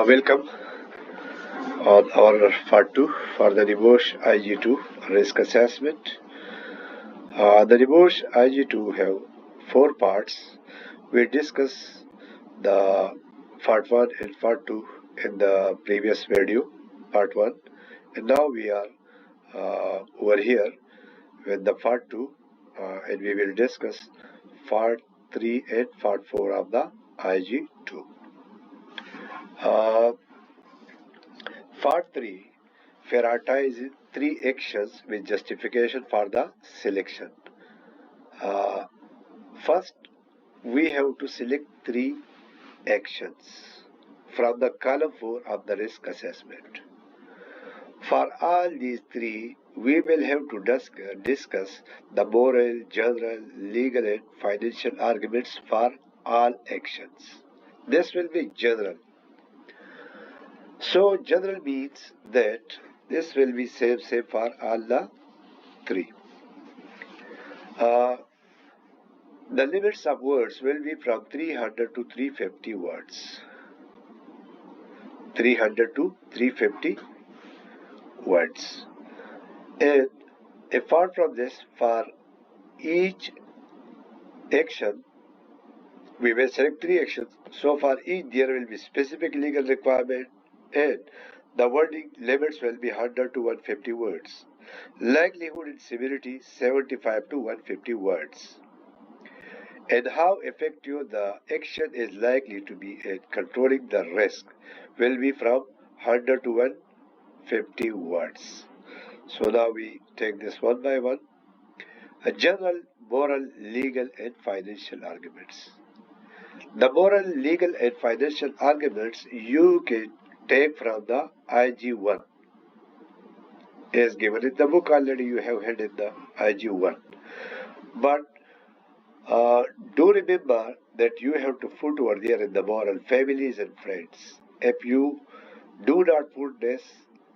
Welcome on our part 2 for the Nebosh IG2 Risk Assessment. The Nebosh IG2 have 4 parts. We discussed the part 1 and part 2 in the previous video, part 1. And now we are over here with the part 2 and we will discuss part 3 and part 4 of the IG2. Part 3 Prioritise 3 actions with justification for the selection. First, we have to select 3 actions from the column 4 of the risk assessment. For all these 3, we will have to discuss the moral, general, legal and financial arguments for all actions. This will be general. So general means that this will be same for all the 3. The limits of words will be from 300 to 350 words. 300 to 350 words. And apart from this, for each action, we will select 3 actions. So for each, there will be specific legal requirement and the wording limits will be 100 to 150 words. Likelihood and severity 75 to 150 words. And how effective the action is likely to be in controlling the risk will be from 100 to 150 words. So now we take this one by one. A general, moral, legal and financial arguments. The moral, legal and financial arguments you can take from the IG1. As given in the book already, you have had in the IG1. But do remember that you have to put over there in the moral families and friends. If you do not put this,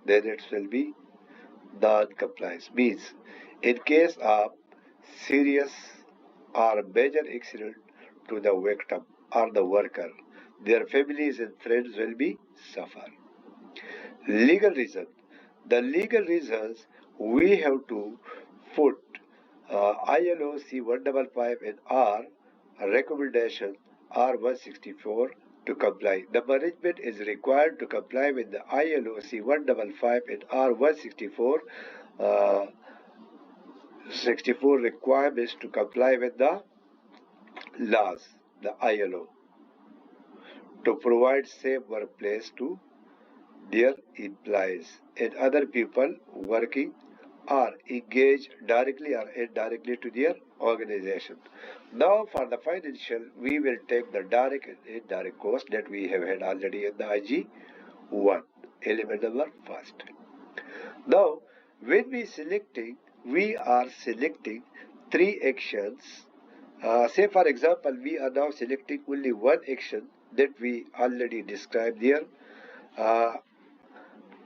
then it will be non-compliance. Means in case of serious or major accident to the victim or the worker, their families and friends will be suffer. Legal reason. The legal reasons we have to put ILO C155 and R recommendation R164 to comply. The management is required to comply with the ILO C155 and R164 64 requirements to comply with the laws, the ILO, to provide safe workplace to their employees and other people working or engaged directly or indirectly to their organization. Now for the financial, we will take the direct and indirect cost that we have had already in the IG1, element number first. Now when we are selecting 3 actions. Say for example, we are now selecting only one action that we already described there.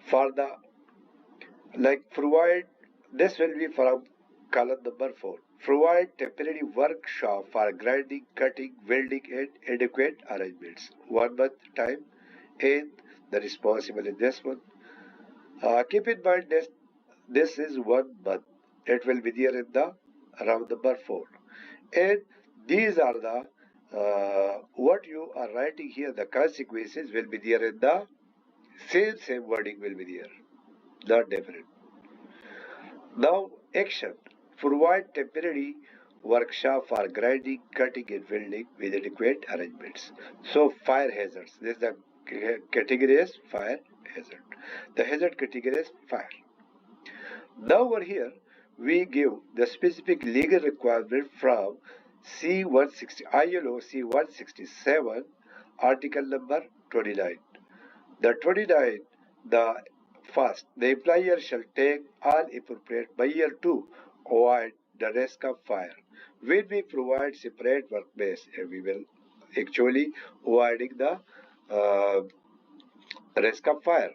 For the provide, this will be from column number 4. Provide temporary workshop for grinding, cutting, welding and adequate arrangements. 1 month time and the responsible in this one. Keep in mind that this is 1 month. It will be there in the round number 4. And these are the what you are writing here, the consequences will be there in the same wording will be there, not different. Now action, provide temporary workshop for grinding, cutting and welding with adequate arrangements. So fire hazards, this is the category is fire hazard. The hazard category is fire. Now over here we give the specific legal requirement from C160 ILO C167 article number 29. The 29, the first, the employer shall take all appropriate measures to avoid the risk of fire. When we provide separate workplace, we will actually avoiding the risk of fire.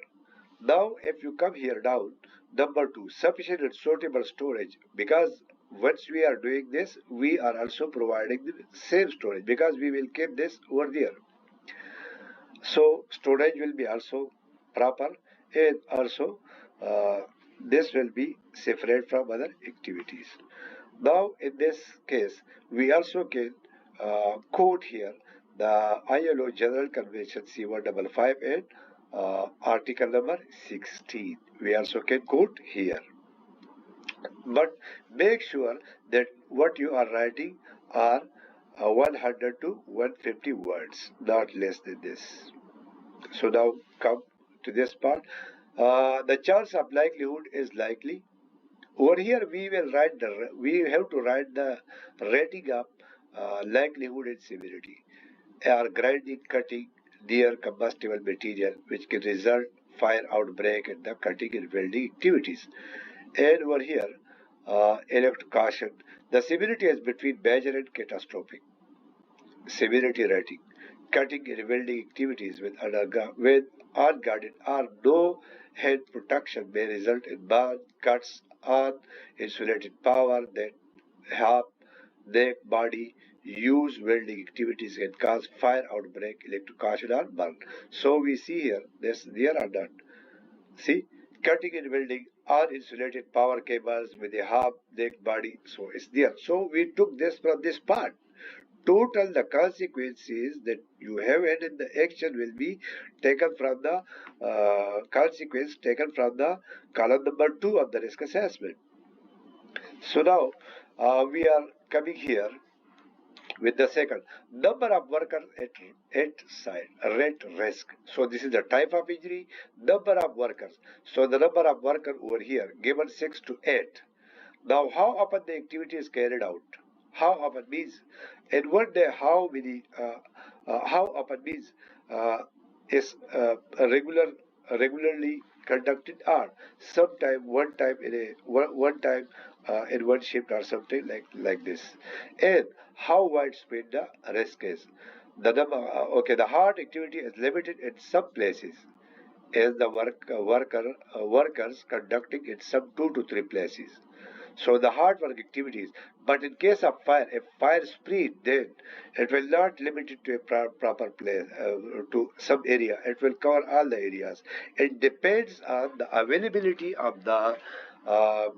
Now if you come here down, number 2, sufficient and suitable storage, because once we are doing this, we are also providing the same storage because we will keep this over there. So storage will be also proper, and also this will be separate from other activities. Now in this case, we also can quote here the ILO General Convention C155 and article number 16. We also can quote here. But make sure that what you are writing are 100 to 150 words, not less than this. So now come to this part. The chance of likelihood is likely. Over here we have to write the rating of likelihood and severity. Are grinding, cutting near combustible material which can result fire outbreak and the cutting and welding activities. And over here, elect caution. The severity is between major and catastrophic. Severity rating. Cutting and welding activities with unguarded or no head protection may result in burn, cuts, uninsulated power that have neck, body, use welding activities can cause fire outbreak, electrocution or burn. So we see here, this there are done. See, cutting and welding are insulated power cables with a half neck body. So it's there. So we took this from this part. Total the consequences that you have had in the action will be taken from the consequence taken from the column number 2 of the risk assessment. So now we are coming here with the second number of workers at site at risk. So this is the type of injury, number of workers. So the number of workers over here given 6 to 8. Now how often the activity is carried out? How often means in one day how often means is regularly conducted or sometime one time in a one time in one shift or something like this. And how widespread the risk is. The number okay, the hard activity is limited in some places as the workers conducting in some 2 to 3 places. So the hard work activities. But in case of fire, if fire spread, then it will not limit it to a proper place, to some area. It will cover all the areas. It depends on the availability of the uh,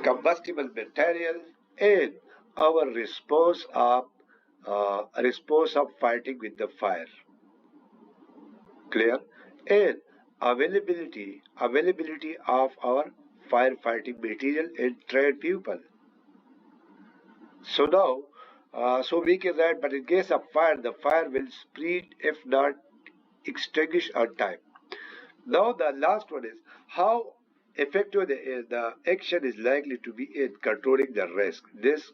combustible material and our response of fighting with the fire. Clear? And availability of our firefighting material and trained people. So now, so we can write, but in case of fire, the fire will spread if not extinguished on time. Now the last one is how effective the action is likely to be in controlling the risk. This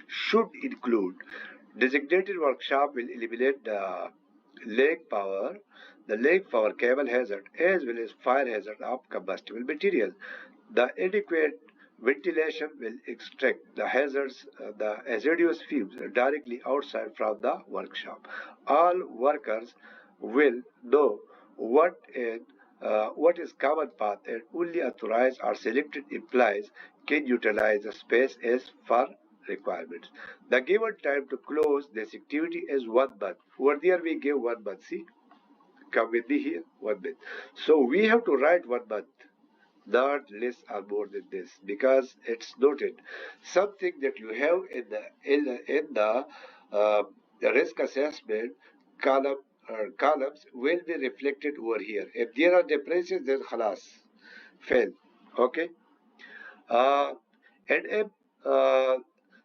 should include designated workshop will eliminate the lake power cable hazard as well as fire hazard of combustible material. The adequate ventilation will extract the hazardous fumes directly outside from the workshop. All workers will know what is common path and only authorized or selected employees can utilize the space as per requirements. The given time to close this activity is 1 month. Over there we give 1 month. See, come with me here, 1 month. So we have to write 1 month, not less or more than this, because it's noted something that you have uh, the risk assessment columns will be reflected over here. If there are differences, then khalas, fail. Okay. Uh, and if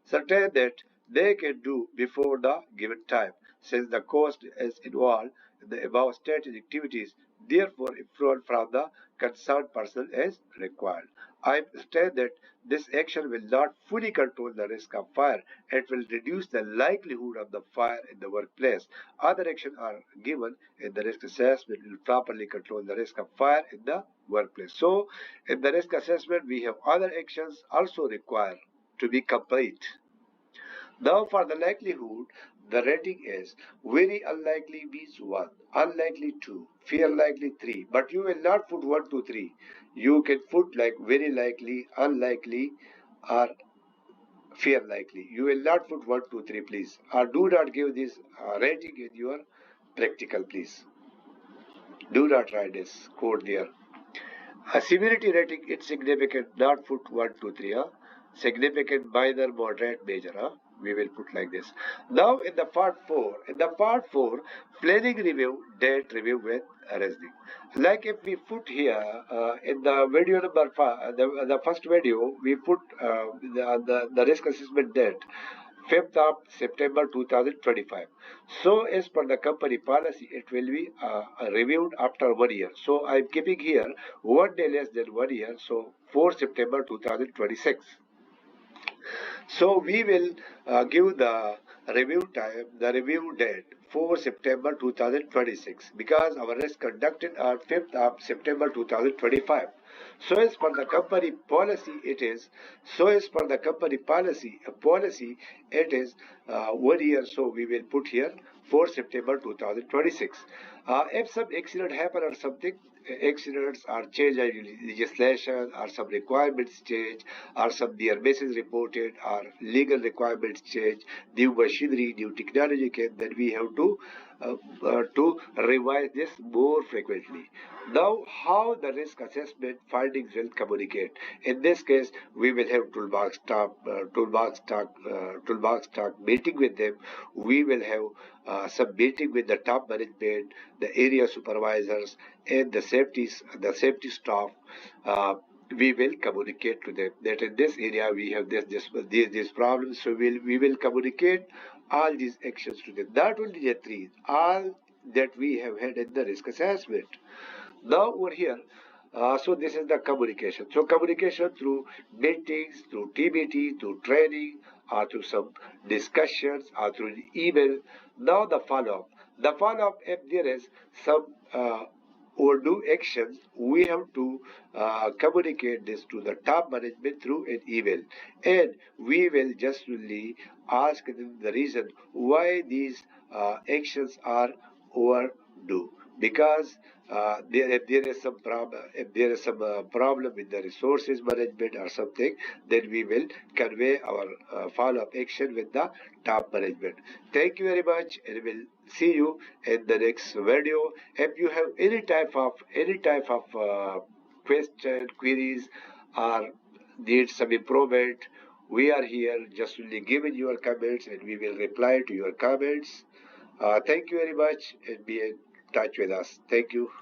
certain that they can do before the given time, since the cost is involved in the above stated activities, therefore approval from the concerned person is required. I state that this action will not fully control the risk of fire. It will reduce the likelihood of the fire in the workplace. Other actions are given in the risk assessment will properly control the risk of fire in the workplace. So, in the risk assessment, we have other actions also required to be complete. Now for the likelihood, the rating is very unlikely means 1, unlikely 2, fair likely 3. But you will not put 1, 2, 3. You can put like very likely, unlikely, or fair likely. You will not put 1, 2, 3, please. Or do not give this rating in your practical, please. Do not write this code there. A severity rating, it's significant, not put 1, 2, 3. Significant, minor, moderate, major. We will put like this. Now in the part 4, planning review, date review with reasoning. Like if we put here in the video number 5, the first video, we put the risk assessment date. 5th of September 2025. So as per the company policy, it will be reviewed after 1 year. So I am keeping here 1 day less than 1 year. So 4 September 2026. So we will give the review time, the review date 4 September 2026 because our risk conducted on 5th of September 2025. So as per the company policy, it is. So as per the company policy, it is 1 year. So we will put here 4 September 2026. If some accident happen or something, accidents or change in legislation or some requirements change or some near misses reported or legal requirements change, new machinery, new technology came, then we have to revise this more frequently. Now, how the risk assessment findings will communicate? In this case, we will have toolbox talk meeting with them. We will have some meeting with the top management, the area supervisors, and the safety staff. We will communicate to them that in this area we have these problems. So we will communicate all these actions to them. Not only the three, all that we have had in the risk assessment. Now over here, so this is the communication. So communication through meetings, through TBT, through training, or through some discussions, or through email. Now the follow-up. The follow-up, if there is some or do actions, we have to communicate this to the top management through an email, and we will just really ask them the reason why these actions are overdue. Because if there is some problem, problem with the resources management or something, then we will convey our follow-up action with the top management. Thank you very much, and we'll see you in the next video. If you have any type of question, queries, or need some improvement, we are here just only giving your comments, and we will reply to your comments. Thank you very much, and be in touch with us. Thank you.